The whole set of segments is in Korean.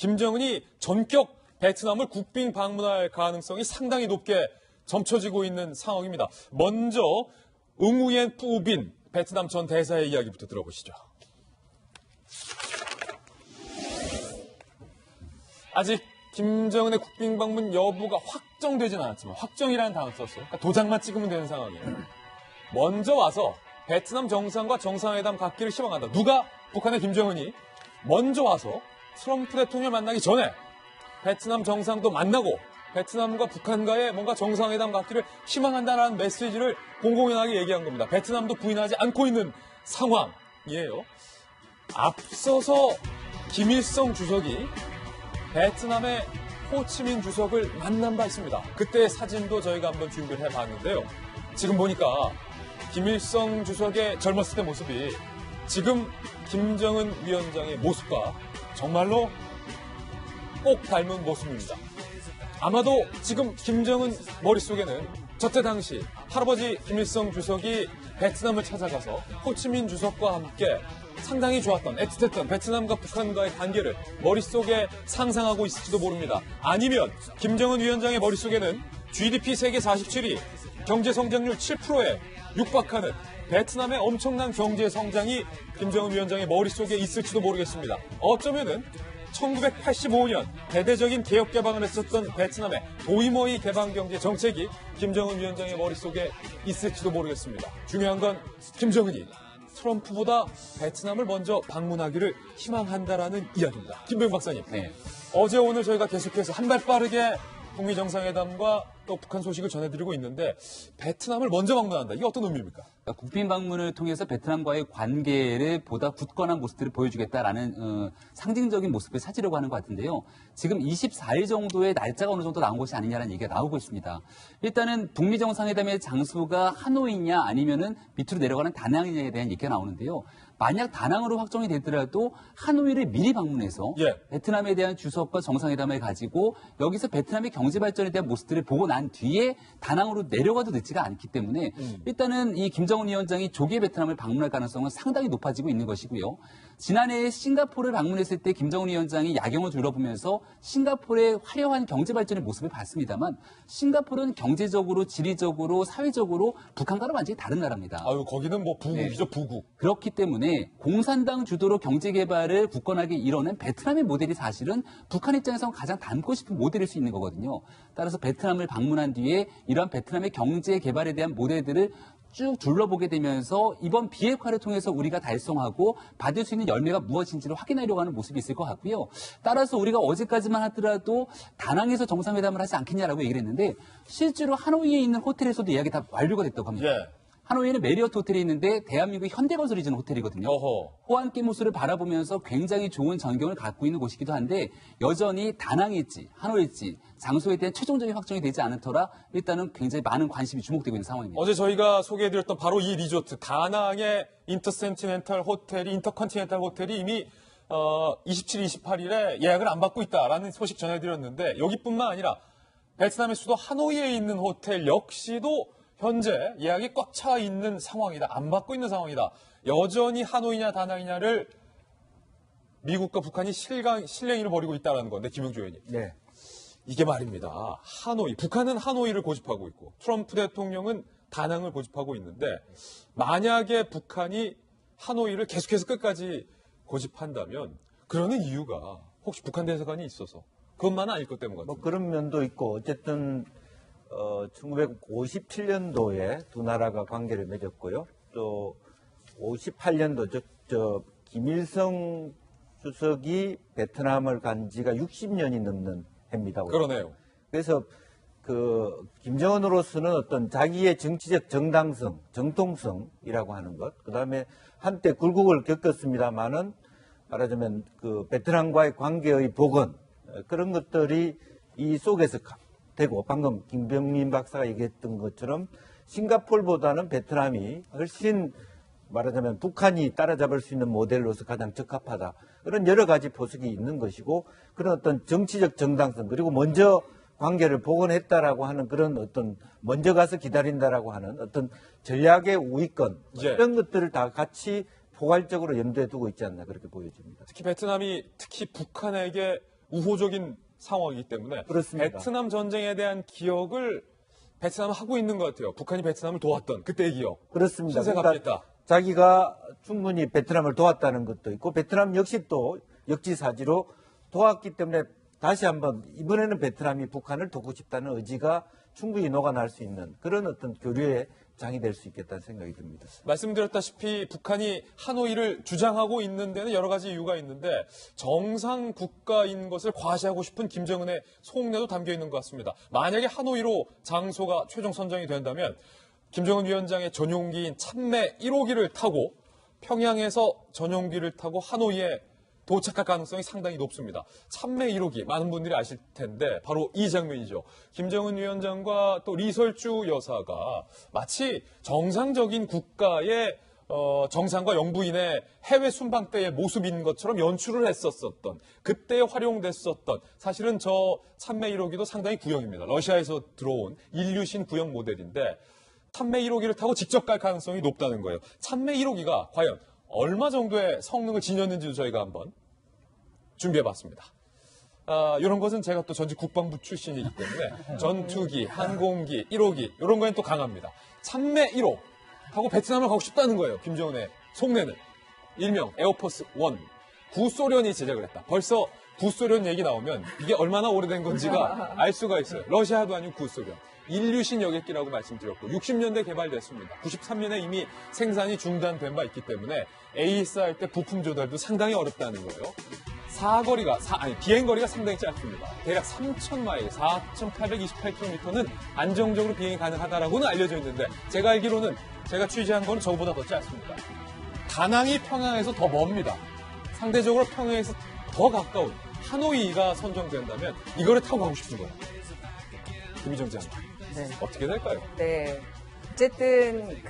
김정은이 전격 베트남을 국빈 방문할 가능성이 상당히 높게 점쳐지고 있는 상황입니다. 먼저 응우옌 뿌빈 베트남 전 대사의 이야기부터 들어보시죠. 아직 김정은의 국빈 방문 여부가 확정되진 않았지만 확정이라는 단어 썼어요. 그러니까 도장만 찍으면 되는 상황이에요. 먼저 와서 베트남 정상과 정상회담 갖기를 희망한다. 누가? 북한의 김정은이 먼저 와서 트럼프 대통령을 만나기 전에 베트남 정상도 만나고 베트남과 북한과의 뭔가 정상회담 갖기를 희망한다는 메시지를 공공연하게 얘기한 겁니다. 베트남도 부인하지 않고 있는 상황이에요. 앞서서 김일성 주석이 베트남의 호치민 주석을 만난 바 있습니다. 그때의 사진도 저희가 한번 준비를 해봤는데요. 지금 보니까 김일성 주석의 젊었을 때 모습이 지금 김정은 위원장의 모습과 정말로 꼭 닮은 모습입니다. 아마도 지금 김정은 머릿속에는 저때 당시 할아버지 김일성 주석이 베트남을 찾아가서 호치민 주석과 함께 상당히 좋았던, 애틋했던 베트남과 북한과의 관계를 머릿속에 상상하고 있을지도 모릅니다. 아니면 김정은 위원장의 머릿속에는 GDP 세계 47위, 경제성장률 7%에 육박하는 베트남의 엄청난 경제성장이 김정은 위원장의 머릿속에 있을지도 모르겠습니다. 어쩌면은 1985년 대대적인 개혁 개방을 했었던 베트남의 도이모이 개방경제 정책이 김정은 위원장의 머릿속에 있을지도 모르겠습니다. 중요한 건 김정은이 트럼프보다 베트남을 먼저 방문하기를 희망한다라는 이야기입니다. 김병 박사님. 네. 어제 오늘 저희가 계속해서 한 발 빠르게 북미 정상회담과 또 북한 소식을 전해드리고 있는데 베트남을 먼저 방문한다. 이게 어떤 의미입니까? 그러니까 국빈 방문을 통해서 베트남과의 관계를 보다 굳건한 모습들을 보여주겠다라는 상징적인 모습을 찾으려고 하는 것 같은데요. 지금 24일 정도의 날짜가 어느 정도 나온 것이 아니냐는 얘기가 나오고 있습니다. 일단은 북미 정상회담의 장소가 하노이냐 아니면은 밑으로 내려가는 다낭이냐에 대한 얘기가 나오는데요. 만약 다낭으로 확정이 되더라도 하노이를 미리 방문해서 베트남에 대한 주석과 정상회담을 가지고 여기서 베트남의 경제 발전에 대한 모습들을 보고 난 뒤에 다낭으로 내려가도 늦지가 않기 때문에 일단은 이 김정은 위원장이 조기에 베트남을 방문할 가능성은 상당히 높아지고 있는 것이고요. 지난해 싱가포르를 방문했을 때 김정은 위원장이 야경을 둘러보면서 싱가포르의 화려한 경제 발전의 모습을 봤습니다만 싱가포르는 경제적으로, 지리적으로, 사회적으로 북한과는 완전히 다른 나라입니다. 아유, 거기는 뭐 부국이죠, 부국. 그렇기 때문에 공산당 주도로 경제 개발을 굳건하게 이뤄낸 베트남의 모델이 사실은 북한 입장에서는 가장 닮고 싶은 모델일 수 있는 거거든요. 따라서 베트남을 방문한 뒤에 이러한 베트남의 경제 개발에 대한 모델들을 쭉 둘러보게 되면서 이번 비핵화를 통해서 우리가 달성하고 받을 수 있는 열매가 무엇인지를 확인하려고 하는 모습이 있을 것 같고요. 따라서 우리가 어제까지만 하더라도 다낭에서 정상회담을 하지 않겠냐라고 얘기를 했는데 실제로 하노이에 있는 호텔에서도 이야기 다 완료가 됐다고 합니다. 하노이에는 메리어트 호텔이 있는데 대한민국 현대건설이 지은 호텔이거든요. 호안깨무수를 바라보면서 굉장히 좋은 전경을 갖고 있는 곳이기도 한데 여전히 다낭일지 하노이일지 장소에 대한 최종적인 확정이 되지 않은 터라 일단은 굉장히 많은 관심이 주목되고 있는 상황입니다. 어제 저희가 소개해드렸던 바로 이 리조트 다낭의 인터컨티넨탈 호텔이 이미 27, 28일에 예약을 안 받고 있다라는 소식 전해드렸는데 여기뿐만 아니라 베트남의 수도 하노이에 있는 호텔 역시도 현재 예약이 꽉 차 있는 상황이다. 안 받고 있는 상황이다. 여전히 하노이냐 다낭이냐를 미국과 북한이 실랭이를 벌이고 있다는 건데 김영주 의원님. 네. 이게 말입니다. 하노이. 북한은 하노이를 고집하고 있고 트럼프 대통령은 다낭을 고집하고 있는데 만약에 북한이 하노이를 계속해서 끝까지 고집한다면 그러는 이유가 혹시 북한 대사관이 있어서 그것만은 아닐 것 때문 같아요. 뭐 그런 면도 있고 어쨌든 1957년도에 두 나라가 관계를 맺었고요. 또 58년도 김일성 주석이 베트남을 간 지가 60년이 넘는 해입니다. 그러네요. 그래서 김정은으로서는 어떤 자기의 정치적 정당성, 정통성이라고 하는 것, 그 다음에 한때 굴곡을 겪었습니다만은 말하자면 베트남과의 관계의 복원, 그런 것들이 이 속에서 되고 방금 김병민 박사가 얘기했던 것처럼 싱가포르보다는 베트남이 훨씬 말하자면 북한이 따라잡을 수 있는 모델로서 가장 적합하다. 그런 여러 가지 포석이 있는 것이고 그런 어떤 정치적 정당성 그리고 먼저 관계를 복원했다라고 하는 그런 어떤 먼저 가서 기다린다라고 하는 어떤 전략의 우위권 이런 것들을 다 같이 포괄적으로 염두에 두고 있지 않나 그렇게 보여집니다. 특히 베트남이 특히 북한에게 우호적인 상황이기 때문에 그렇습니다. 베트남 전쟁에 대한 기억을 베트남은 하고 있는 것 같아요. 북한이 베트남을 도왔던 그때의 기억. 그렇습니다. 신세 그러니까 갚겠다. 자기가 충분히 베트남을 도왔다는 것도 있고 베트남 역시 또 역지사지로 도왔기 때문에 다시 한번 이번에는 베트남이 북한을 돕고 싶다는 의지가 충분히 녹아날 수 있는 그런 어떤 교류의 장이 될 수 있겠다는 생각이 듭니다. 말씀드렸다시피 북한이 하노이를 주장하고 있는 데는 여러 가지 이유가 있는데 정상 국가인 것을 과시하고 싶은 김정은의 속내도 담겨 있는 것 같습니다. 만약에 하노이로 장소가 최종 선정이 된다면 김정은 위원장의 전용기인 참매 1호기를 타고 평양에서 전용기를 타고 하노이에 도착할 가능성이 상당히 높습니다. 참매 1호기 많은 분들이 아실 텐데 바로 이 장면이죠. 김정은 위원장과 또 리설주 여사가 마치 정상적인 국가의 정상과 영부인의 해외 순방 때의 모습인 것처럼 연출을 했었던 그때 활용됐었던 사실은 저 참매 1호기도 상당히 구형입니다. 러시아에서 들어온 인류신 구형 모델인데 참매 1호기를 타고 직접 갈 가능성이 높다는 거예요. 참매 1호기가 과연 얼마 정도의 성능을 지녔는지도 저희가 한번 준비해봤습니다. 이런 것은 제가 또 전직 국방부 출신이기 때문에 전투기, 항공기, 1호기 이런 거엔 또 강합니다. 참매 1호 하고 베트남을 가고 싶다는 거예요. 김정은의 속내는 일명 에어포스 1. 구소련이 제작을 했다. 벌써 구소련 얘기 나오면 이게 얼마나 오래된 건지가 알 수가 있어요. 러시아도 아니고 구소련. 인류신 여객기라고 말씀드렸고 60년대 개발됐습니다. 93년에 이미 생산이 중단된 바 있기 때문에 AS 할 때 부품 조달도 상당히 어렵다는 거예요. 비행거리가 상당히 짧습니다. 대략 3,000마일, 4,828km는 안정적으로 비행이 가능하다라고는 알려져 있는데 제가 알기로는 제가 취재한 거는 저보다 더 짧습니다. 다낭이 평양에서 더 멉니다. 상대적으로 평양에서 더 가까운 하노이가 선정된다면 이거를 타고 가고 싶은 거예요. 김희정 장관. 네. 어떻게 될까요? 네. 어쨌든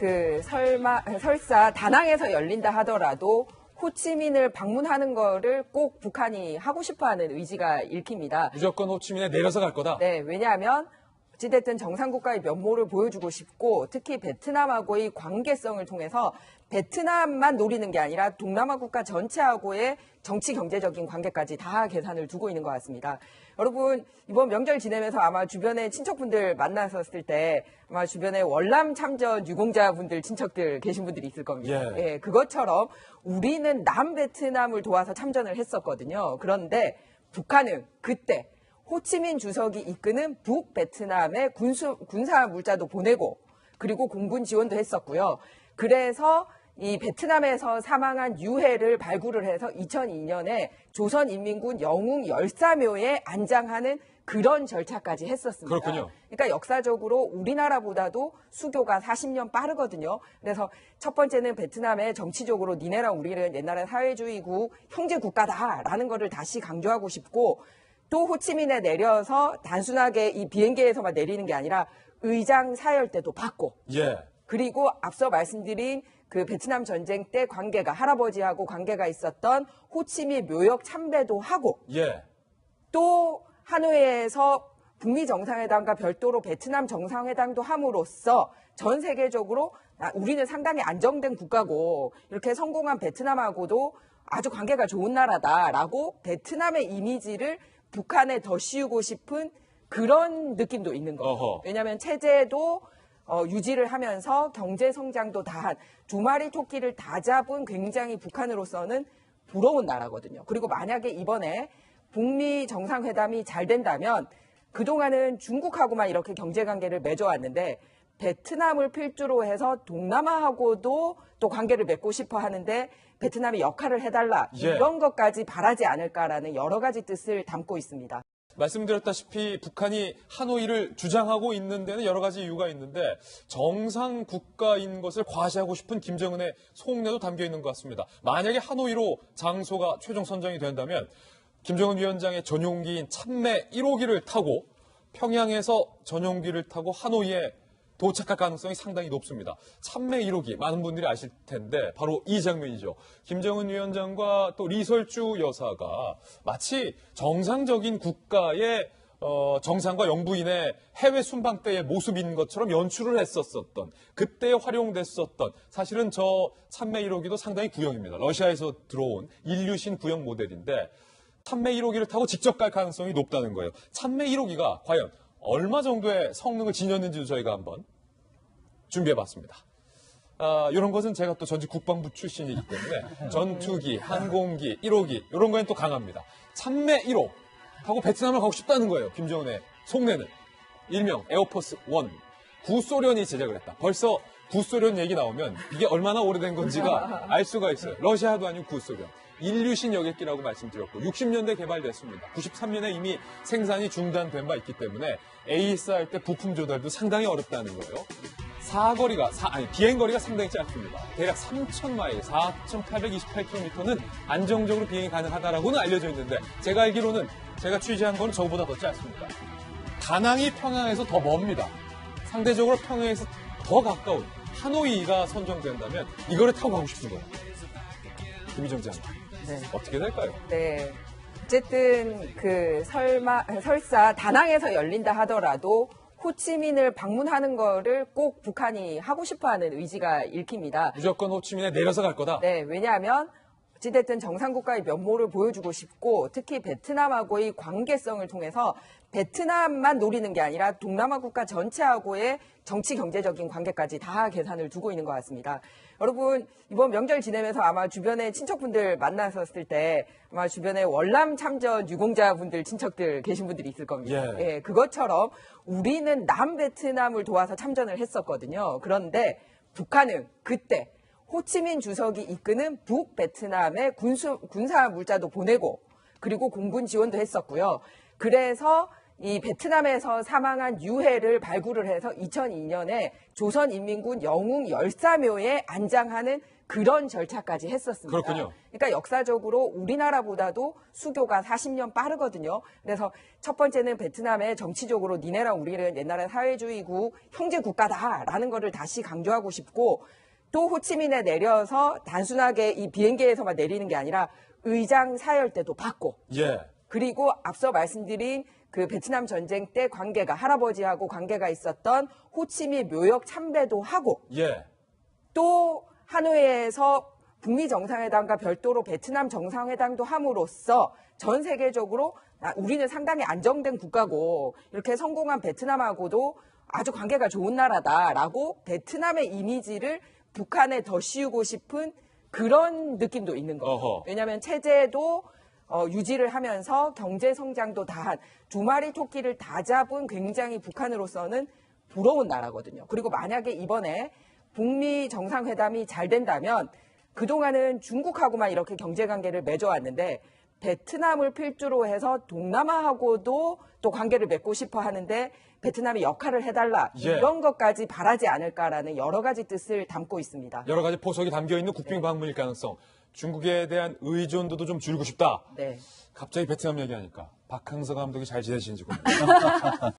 설사 다낭에서 열린다 하더라도 호치민을 방문하는 거를 꼭 북한이 하고 싶어하는 의지가 읽힙니다. 무조건 호치민에 내려서 갈 거다. 네, 왜냐하면 어찌됐든 정상국가의 면모를 보여주고 싶고 특히 베트남하고의 관계성을 통해서 베트남만 노리는 게 아니라 동남아 국가 전체하고의 정치 경제적인 관계까지 다 계산을 두고 있는 것 같습니다. 여러분 이번 명절 지내면서 아마 주변에 친척분들 만나셨을 때 아마 주변에 월남 참전 유공자분들 친척들 계신 분들이 있을 겁니다. 예. 예, 그것처럼 우리는 남베트남을 도와서 참전을 했었거든요. 그런데 북한은 그때 호치민 주석이 이끄는 북베트남에 군사 물자도 보내고 그리고 공군 지원도 했었고요. 그래서 이 베트남에서 사망한 유해를 발굴을 해서 2002년에 조선인민군 영웅 열사묘에 안장하는 그런 절차까지 했었습니다. 그렇군요. 그러니까 역사적으로 우리나라보다도 수교가 40년 빠르거든요. 그래서 첫 번째는 베트남의 정치적으로 니네랑 우리는 옛날에 사회주의국 형제국가다라는 거를 다시 강조하고 싶고 또 호치민에 내려서 단순하게 이 비행기에서만 내리는 게 아니라 의장 사열대도 받고 예. 그리고 앞서 말씀드린 그 베트남 전쟁 때 할아버지하고 관계가 있었던 호치민 묘역 참배도 하고 예. 또 하노이에서 북미 정상회담과 별도로 베트남 정상회담도 함으로써 전 세계적으로 우리는 상당히 안정된 국가고 이렇게 성공한 베트남하고도 아주 관계가 좋은 나라다라고 베트남의 이미지를 북한에 더 씌우고 싶은 그런 느낌도 있는 거예요. 어허. 왜냐하면 체제도 유지를 하면서 경제 성장도 다한 두 마리 토끼를 다 잡은 굉장히 북한으로서는 부러운 나라거든요. 그리고 만약에 이번에 북미 정상회담이 잘 된다면 그동안은 중국하고만 이렇게 경제관계를 맺어왔는데 베트남을 필두로 해서 동남아하고도 또 관계를 맺고 싶어 하는데 베트남이 역할을 해달라 예. 이런 것까지 바라지 않을까라는 여러 가지 뜻을 담고 있습니다. 말씀드렸다시피 북한이 하노이를 주장하고 있는 데는 여러 가지 이유가 있는데 정상 국가인 것을 과시하고 싶은 김정은의 속내도 담겨 있는 것 같습니다. 만약에 하노이로 장소가 최종 선정이 된다면 김정은 위원장의 전용기인 참매 1호기를 타고 평양에서 전용기를 타고 하노이에 도착할 가능성이 상당히 높습니다. 참매 1호기 많은 분들이 아실 텐데 바로 이 장면이죠. 김정은 위원장과 또 리설주 여사가 마치 정상적인 국가의 정상과 영부인의 해외 순방 때의 모습인 것처럼 연출을 했었던 그때 활용됐었던 사실은 저 참매 1호기도 상당히 구형입니다. 러시아에서 들어온 인류신 구형 모델인데 찬매 1호기를 타고 직접 갈 가능성이 높다는 거예요. 찬매 1호기가 과연 얼마 정도의 성능을 지녔는지도 저희가 한번 준비해봤습니다. 이런 것은 제가 또 전직 국방부 출신이기 때문에 전투기, 항공기, 1호기 이런 거엔 또 강합니다. 찬매 1호 하고 베트남을 가고 싶다는 거예요. 김정은의 속내는. 일명 에어포스 1. 구소련이 제작을 했다. 벌써 구소련 얘기 나오면 이게 얼마나 오래된 건지가 알 수가 있어요. 러시아도 아니고 구소련. 인류신 여객기라고 말씀드렸고 60년대 개발됐습니다. 93년에 이미 생산이 중단된 바 있기 때문에 AS 할 때 부품 조달도 상당히 어렵다는 거예요. 비행거리가 상당히 짧습니다. 대략 3,000마일, 4,828km는 안정적으로 비행이 가능하다라고는 알려져 있는데 제가 알기로는 제가 취재한 거는 저보다 더 짧습니다. 다낭이 평양에서 더 멉니다. 상대적으로 평양에서 더 가까운 하노이가 선정된다면 이거를 타고 가고 싶은 거예요. 김희정 장관. 네. 어떻게 될까요? 네. 어쨌든 설사 다낭에서 열린다 하더라도 호치민을 방문하는 거를 꼭 북한이 하고 싶어하는 의지가 읽힙니다. 무조건 호치민에 내려서 갈 거다. 네, 왜냐하면 어찌됐든 정상국가의 면모를 보여주고 싶고 특히 베트남하고의 관계성을 통해서 베트남만 노리는 게 아니라 동남아 국가 전체하고의 정치 경제적인 관계까지 다 계산을 두고 있는 것 같습니다. 여러분 이번 명절 지내면서 아마 주변에 친척분들 만나셨을 때 아마 주변에 월남 참전 유공자분들 친척들 계신 분들이 있을 겁니다. 예. 예, 그것처럼 우리는 남베트남을 도와서 참전을 했었거든요. 그런데 북한은 그때 호치민 주석이 이끄는 북베트남에 군사 물자도 보내고 그리고 공군 지원도 했었고요. 그래서 이 베트남에서 사망한 유해를 발굴을 해서 2002년에 조선인민군 영웅 열사묘에 안장하는 그런 절차까지 했었습니다. 그렇군요. 그러니까 역사적으로 우리나라보다도 수교가 40년 빠르거든요. 그래서 첫 번째는 베트남에 정치적으로 니네랑 우리는 옛날에 사회주의국 형제국가다라는 거를 다시 강조하고 싶고 또 호치민에 내려서 단순하게 이 비행기에서만 내리는 게 아니라 의장 사열 때도 받고 예. 그리고 앞서 말씀드린 그 베트남 전쟁 때 할아버지하고 관계가 있었던 호치민 묘역 참배도 하고 예. 또 하노이에서 북미 정상회담과 별도로 베트남 정상회담도 함으로써 전 세계적으로 우리는 상당히 안정된 국가고 이렇게 성공한 베트남하고도 아주 관계가 좋은 나라다라고 베트남의 이미지를 북한에 더 씌우고 싶은 그런 느낌도 있는 거예요. 어허. 왜냐하면 체제도 유지를 하면서 경제 성장도 다한 두 마리 토끼를 다 잡은 굉장히 북한으로서는 부러운 나라거든요. 그리고 만약에 이번에 북미 정상회담이 잘 된다면 그동안은 중국하고만 이렇게 경제관계를 맺어왔는데 베트남을 필두로 해서 동남아하고도 또 관계를 맺고 싶어 하는데 베트남이 역할을 해달라 예. 이런 것까지 바라지 않을까라는 여러 가지 뜻을 담고 있습니다. 여러 가지 포석이 담겨있는 국빈 방문일 가능성. 중국에 대한 의존도도 좀 줄이고 싶다. 네. 갑자기 베트남 얘기하니까 박항서 감독이 잘 지내시는지 궁금해요.